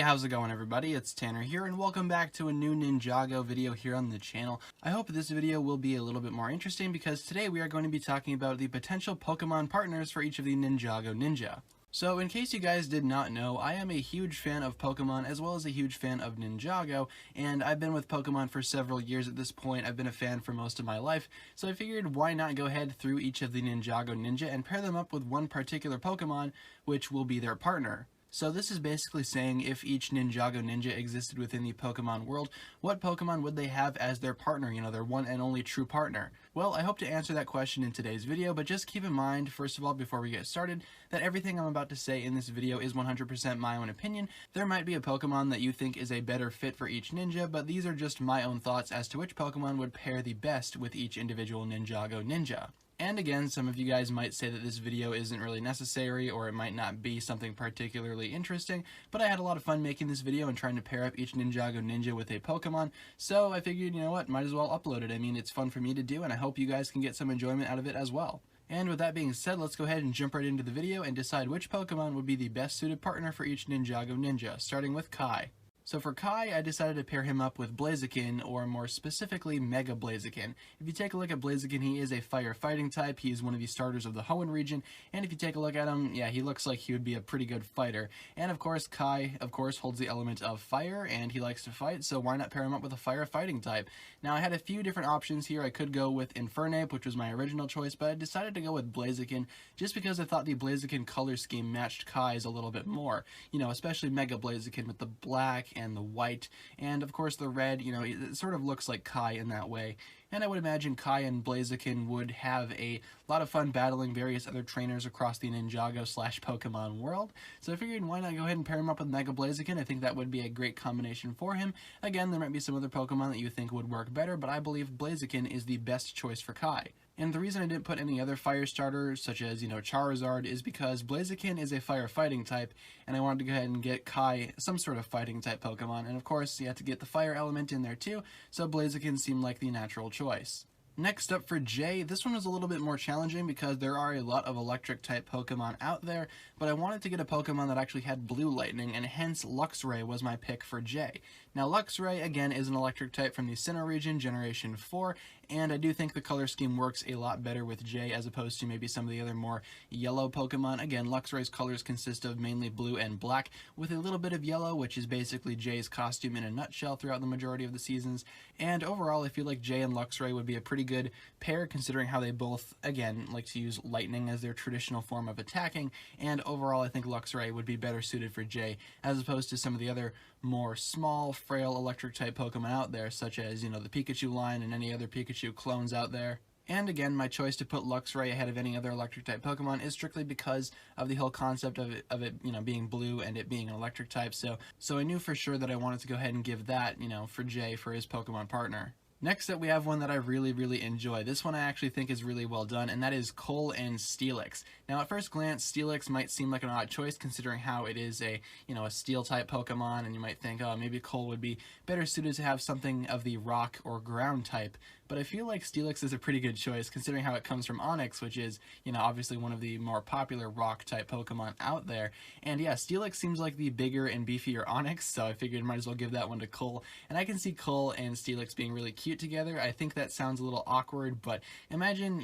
how's it going everybody? It's Tanner here and welcome back to a new Ninjago video here on the channel. I hope this video will be a little bit more interesting because today we are going to be talking about the potential Pokemon partners for each of the Ninjago Ninja. So in case you guys did not know, I am a huge fan of Pokemon as well as a huge fan of Ninjago, and I've been with Pokemon for several years at this point. I've been a fan for most of my life, so I figured why not go ahead through each of the Ninjago Ninja and pair them up with one particular Pokemon, which will be their partner. So this is basically saying if each Ninjago Ninja existed within the Pokemon world, what Pokemon would they have as their partner, their one and only true partner? Well, I hope to answer that question in today's video, but just keep in mind, first of all, before we get started, that everything I'm about to say in this video is 100% my own opinion. There might be a Pokemon that you think is a better fit for each Ninja, but these are just my own thoughts as to which Pokemon would pair the best with each individual Ninjago Ninja. And again, some of you guys might say that this video isn't really necessary or it might not be something particularly interesting, but I had a lot of fun making this video and trying to pair up each Ninjago Ninja with a Pokemon, so I figured, you know what, might as well upload it. I mean, it's fun for me to do and I hope you guys can get some enjoyment out of it as well. And with that being said, let's go ahead and jump right into the video and decide which Pokemon would be the best suited partner for each Ninjago Ninja, starting with Kai. So for Kai, I decided to pair him up with Blaziken, or more specifically, Mega Blaziken. If you take a look at Blaziken, he is a fire fighting type, he's one of the starters of the Hoenn region, and if you take a look at him, yeah, he looks like he would be a pretty good fighter. And of course, Kai, holds the element of fire, and he likes to fight, so why not pair him up with a fire fighting type? Now, I had a few different options here. I could go with Infernape, which was my original choice, but I decided to go with Blaziken, just because I thought the Blaziken color scheme matched Kai's a little bit more. Especially Mega Blaziken with the black and the white, and of course the red, it sort of looks like Kai in that way. And I would imagine Kai and Blaziken would have a lot of fun battling various other trainers across the Ninjago/Pokemon world. So I figured why not go ahead and pair him up with Mega Blaziken. I think that would be a great combination for him. Again, there might be some other Pokemon that you think would work better, but I believe Blaziken is the best choice for Kai. And the reason I didn't put any other fire starters, such as, Charizard, is because Blaziken is a fire fighting type, and I wanted to go ahead and get Kai some sort of fighting type Pokemon, and of course, you have to get the fire element in there too, so Blaziken seemed like the natural choice. Next up for Jay, this one was a little bit more challenging because there are a lot of electric type Pokemon out there, but I wanted to get a Pokemon that actually had blue lightning, and hence Luxray was my pick for Jay. Now Luxray, again, is an electric type from the Sinnoh region, Generation 4, and I do think the color scheme works a lot better with Jay as opposed to maybe some of the other more yellow Pokemon. Again, Luxray's colors consist of mainly blue and black, with a little bit of yellow, which is basically Jay's costume in a nutshell throughout the majority of the seasons, and overall I feel like Jay and Luxray would be a pretty good pair considering how they both, again, like to use lightning as their traditional form of attacking, and overall I think Luxray would be better suited for Jay as opposed to some of the other more small, frail electric type Pokemon out there, such as, the Pikachu line and any other Pikachu clones out there. And again, my choice to put Luxray ahead of any other electric type Pokemon is strictly because of the whole concept of it being blue and it being an electric type, so I knew for sure that I wanted to go ahead and give that, for Jay for his Pokemon partner. Next up, we have one that I really enjoy. This one I actually think is really well done, and that is Cole and Steelix. Now, at first glance, Steelix might seem like an odd choice considering how it is a steel-type Pokemon, and you might think, oh, maybe Cole would be better suited to have something of the rock or ground type. But I feel like Steelix is a pretty good choice considering how it comes from Onix, which is, obviously one of the more popular rock-type Pokemon out there. And yeah, Steelix seems like the bigger and beefier Onix, so I figured I might as well give that one to Cole. And I can see Cole and Steelix being really cute together. I think that sounds a little awkward, but imagine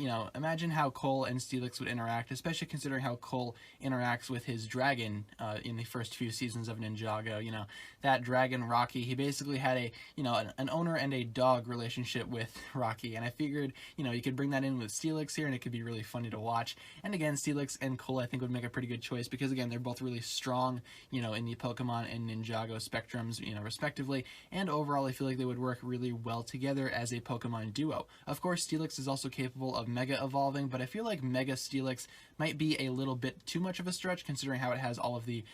how Cole and Steelix would interact, especially considering how Cole interacts with his dragon in the first few seasons of Ninjago. That dragon Rocky, he basically had an owner and a dog relationship with Rocky, and I figured, you could bring that in with Steelix here, and it could be really funny to watch. And again, Steelix and Cole I think would make a pretty good choice because, again, they're both really strong, in the Pokemon and Ninjago spectrums, respectively, and overall I feel like they would work really well together as a Pokemon duo. Of course, Steelix is also capable of Mega Evolving, but I feel like Mega Steelix might be a little bit too much of a stretch considering how it has all of the,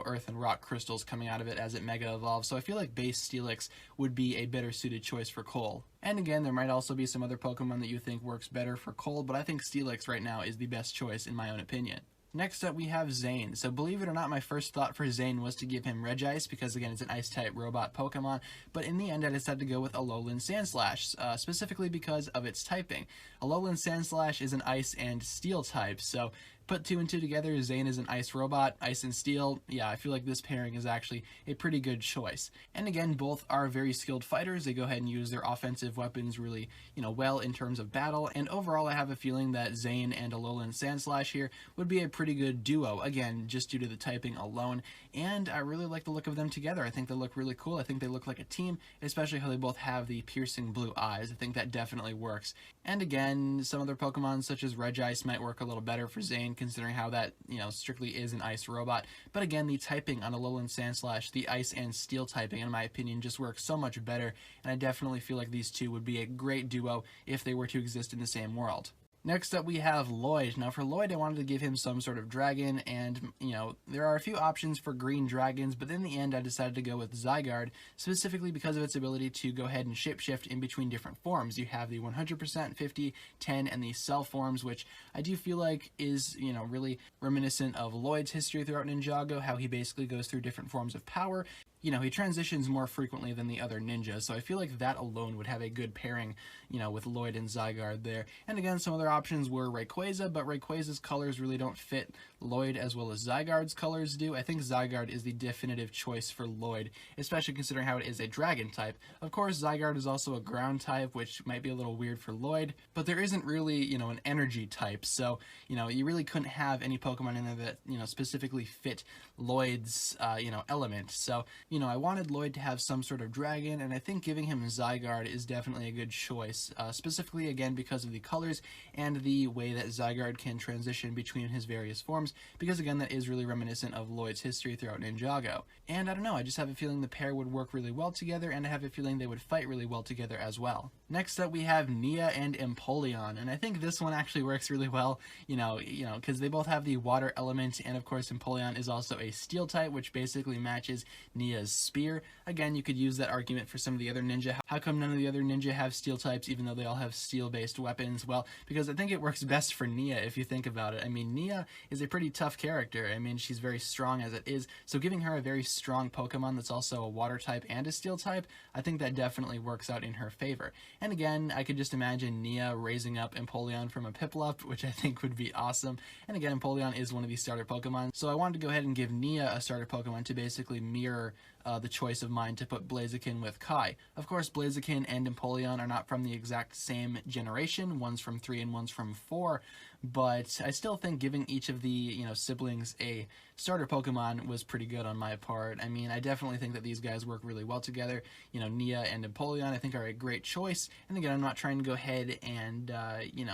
Earth and Rock crystals coming out of it as it Mega Evolves, so I feel like base Steelix would be a better suited choice for Cole. And again, there might also be some other Pokemon that you think works better for Cole, but I think Steelix right now is the best choice in my own opinion. Next up, we have Zane. So believe it or not, my first thought for Zane was to give him Regice because, again, it's an Ice-type robot Pokemon, but in the end I decided to go with Alolan Sandslash, specifically because of its typing. Alolan Sandslash is an Ice and Steel type, so Put two and two together, Zane is an ice robot, ice and steel. Yeah, I feel like this pairing is actually a pretty good choice. And again, both are very skilled fighters. They go ahead and use their offensive weapons really, well in terms of battle. And overall, I have a feeling that Zane and Alolan Sandslash here would be a pretty good duo. Again, just due to the typing alone. And I really like the look of them together. I think they look really cool. I think they look like a team, especially how they both have the piercing blue eyes. I think that definitely works. And again, some other Pokemon such as Regice might work a little better for Zane, considering how that, strictly is an ice robot. But again, the typing on Alolan Sandslash, the ice and steel typing, in my opinion, just works so much better. And I definitely feel like these two would be a great duo if they were to exist in the same world. Next up, we have Lloyd. Now, for Lloyd, I wanted to give him some sort of dragon, and, there are a few options for green dragons, but in the end, I decided to go with Zygarde, specifically because of its ability to go ahead and shapeshift in between different forms. You have the 100%, 50, 10, and the cell forms, which I do feel like is, really reminiscent of Lloyd's history throughout Ninjago, how he basically goes through different forms of power. He transitions more frequently than the other ninjas, so I feel like that alone would have a good pairing, with Lloyd and Zygarde there. And again, some other options were Rayquaza, but Rayquaza's colors really don't fit Lloyd as well as Zygarde's colors do. I think Zygarde is the definitive choice for Lloyd, especially considering how it is a dragon type. Of course, Zygarde is also a ground type, which might be a little weird for Lloyd, but there isn't really, an energy type, so, you really couldn't have any Pokemon in there that, specifically fit Lloyd's, element. So, I wanted Lloyd to have some sort of dragon, and I think giving him Zygarde is definitely a good choice, specifically, again, because of the colors and the way that Zygarde can transition between his various forms, because, again, that is really reminiscent of Lloyd's history throughout Ninjago. And I don't know, I just have a feeling the pair would work really well together, and I have a feeling they would fight really well together as well. Next up, we have Nia and Empoleon, and I think this one actually works really well, because they both have the water element, and of course, Empoleon is also a steel type, which basically matches Nia's spear. Again, you could use that argument for some of the other ninja. How come none of the other ninja have steel types, even though they all have steel-based weapons? Well, because I think it works best for Nia, if you think about it. I mean, Nia is a pretty tough character. I mean, she's very strong as it is, so giving her a very strong Pokemon that's also a water type and a steel type, I think that definitely works out in her favor. And again, I could just imagine Nia raising up Empoleon from a Piplup, which I think would be awesome. And again, Empoleon is one of the starter Pokemon, so I wanted to go ahead and give Nia a starter Pokemon to basically mirror the choice of mine to put Blaziken with Kai. Of course, Blaziken and Empoleon are not from the exact same generation. One's from 3 and one's from 4, but I still think giving each of the, siblings a starter Pokemon was pretty good on my part. I mean, I definitely think that these guys work really well together. Nia and Empoleon, I think, are a great choice. And again, I'm not trying to go ahead and,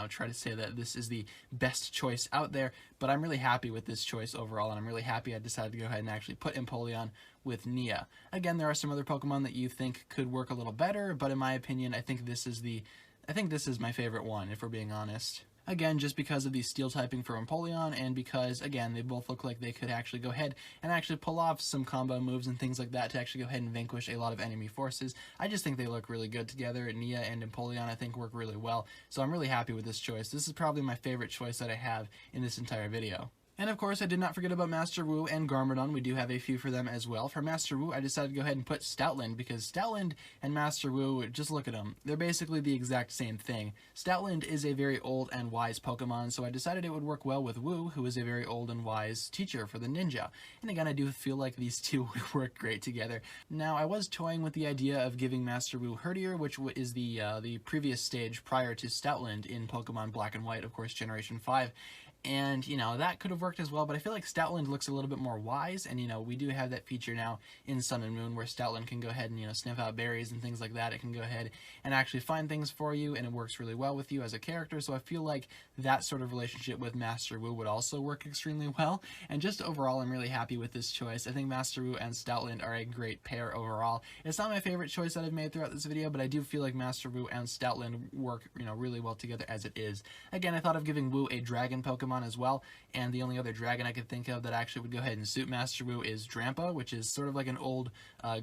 try to say that this is the best choice out there, but I'm really happy with this choice overall, and I'm really happy I decided to go ahead and actually put Empoleon with Nia. Again, there are some other Pokemon that you think could work a little better, but in my opinion, I think this is my favorite one, if we're being honest. Again, just because of the steel typing for Empoleon, and because, again, they both look like they could actually go ahead and actually pull off some combo moves and things like that to actually go ahead and vanquish a lot of enemy forces. I just think they look really good together. Nia and Empoleon, I think, work really well, so I'm really happy with this choice. This is probably my favorite choice that I have in this entire video. And of course, I did not forget about Master Wu and Garmadon. We do have a few for them as well. For Master Wu, I decided to go ahead and put Stoutland, because Stoutland and Master Wu, just look at them. They're basically the exact same thing. Stoutland is a very old and wise Pokemon, so I decided it would work well with Wu, who is a very old and wise teacher for the ninja. And again, I do feel like these two would work great together. Now, I was toying with the idea of giving Master Wu Herdier, which is the previous stage prior to Stoutland in Pokemon Black and White, of course, Generation 5. And, that could have worked as well, but I feel like Stoutland looks a little bit more wise, and, we do have that feature now in Sun and Moon where Stoutland can go ahead and, sniff out berries and things like that. It can go ahead and actually find things for you, and it works really well with you as a character, so I feel like that sort of relationship with Master Wu would also work extremely well, and just overall, I'm really happy with this choice. I think Master Wu and Stoutland are a great pair overall. It's not my favorite choice that I've made throughout this video, but I do feel like Master Wu and Stoutland work, really well together as it is. Again, I thought of giving Wu a dragon Pokemon as well, and the only other dragon I could think of that actually would go ahead and suit Master Wu is Drampa, which is sort of like an old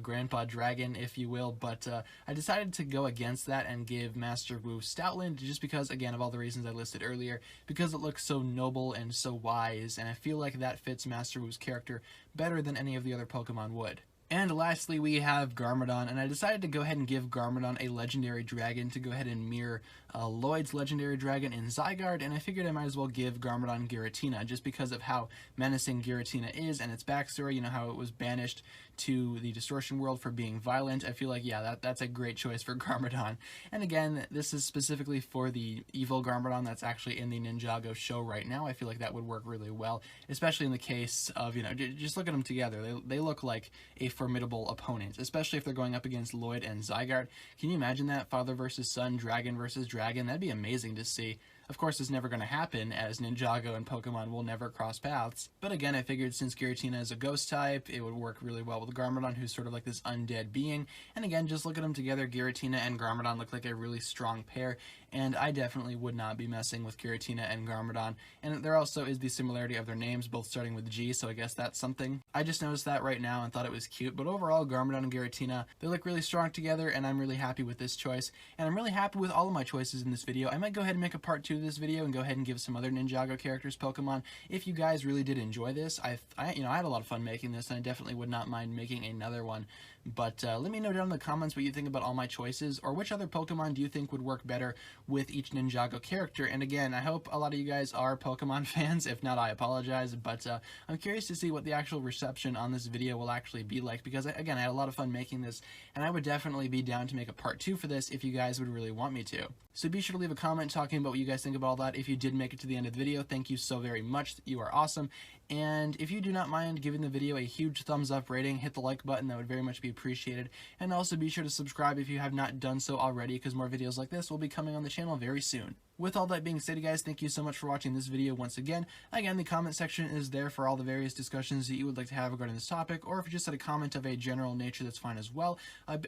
grandpa dragon, if you will, but I decided to go against that and give Master Wu Stoutland, just because, again, of all the reasons I listed earlier, because it looks so noble and so wise, and I feel like that fits Master Wu's character better than any of the other Pokemon would. And lastly, we have Garmadon, and I decided to go ahead and give Garmadon a legendary dragon to go ahead and mirror Lloyd's legendary dragon in Zygarde, and I figured I might as well give Garmadon Giratina, just because of how menacing Giratina is and its backstory, you know, how it was banished to the Distortion World for being violent. I feel like, yeah, that's a great choice for Garmadon. And again, this is specifically for the evil Garmadon that's actually in the Ninjago show right now. I feel like that would work really well, especially in the case of, you know, just look at them together. They look like a formidable opponent, especially if they're going up against Lloyd and Zygarde. Can you imagine that? Father versus son, dragon versus dragon. That'd be amazing to see. Of course, it's never going to happen, as Ninjago and Pokemon will never cross paths. But again, I figured since Giratina is a ghost type, it would work really well with Garmadon, who's sort of like this undead being. And again, just look at them together. Giratina and Garmadon look like a really strong pair, and I definitely would not be messing with Giratina and Garmadon. And there also is the similarity of their names, both starting with G, so I guess that's something. I just noticed that right now and thought it was cute, but overall, Garmadon and Giratina, they look really strong together, and I'm really happy with this choice. And I'm really happy with all of my choices in this video. I might go ahead and make a part 2 of this video and go ahead and give some other Ninjago characters Pokemon. If you guys really did enjoy this, I had a lot of fun making this, and I definitely would not mind making another one. But let me know down in the comments what you think about all my choices, or which other Pokemon do you think would work better with each Ninjago character. And again, I hope a lot of you guys are Pokemon fans. If not, I apologize, but I'm curious to see what the actual reception on this video will actually be like, because again, I had a lot of fun making this, and I would definitely be down to make a part 2 for this if you guys would really want me to. So be sure to leave a comment talking about what you guys think about all that. If you did make it to the end of the video, thank you so very much. You are awesome. And if you do not mind giving the video a huge thumbs up rating, hit the like button, that would very much be appreciated. And also be sure to subscribe if you have not done so already, because more videos like this will be coming on the channel very soon. With all that being said, guys, thank you so much for watching this video once again. Again, the comment section is there for all the various discussions that you would like to have regarding this topic, or if you just had a comment of a general nature, that's fine as well.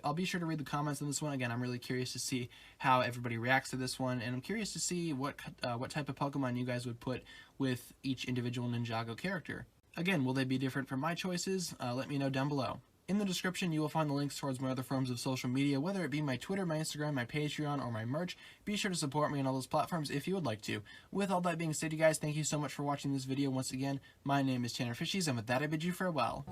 I'll be sure to read the comments on this one. Again, I'm really curious to see how everybody reacts to this one, and I'm curious to see what type of Pokemon you guys would put with each individual Ninjago character. Again, will they be different from my choices? Let me know down below. In the description, you will find the links towards my other forms of social media, whether it be my Twitter, my Instagram, my Patreon, or my merch. Be sure to support me on all those platforms if you would like to. With all that being said, you guys, thank you so much for watching this video once again. My name is TannerFishies, and with that, I bid you farewell.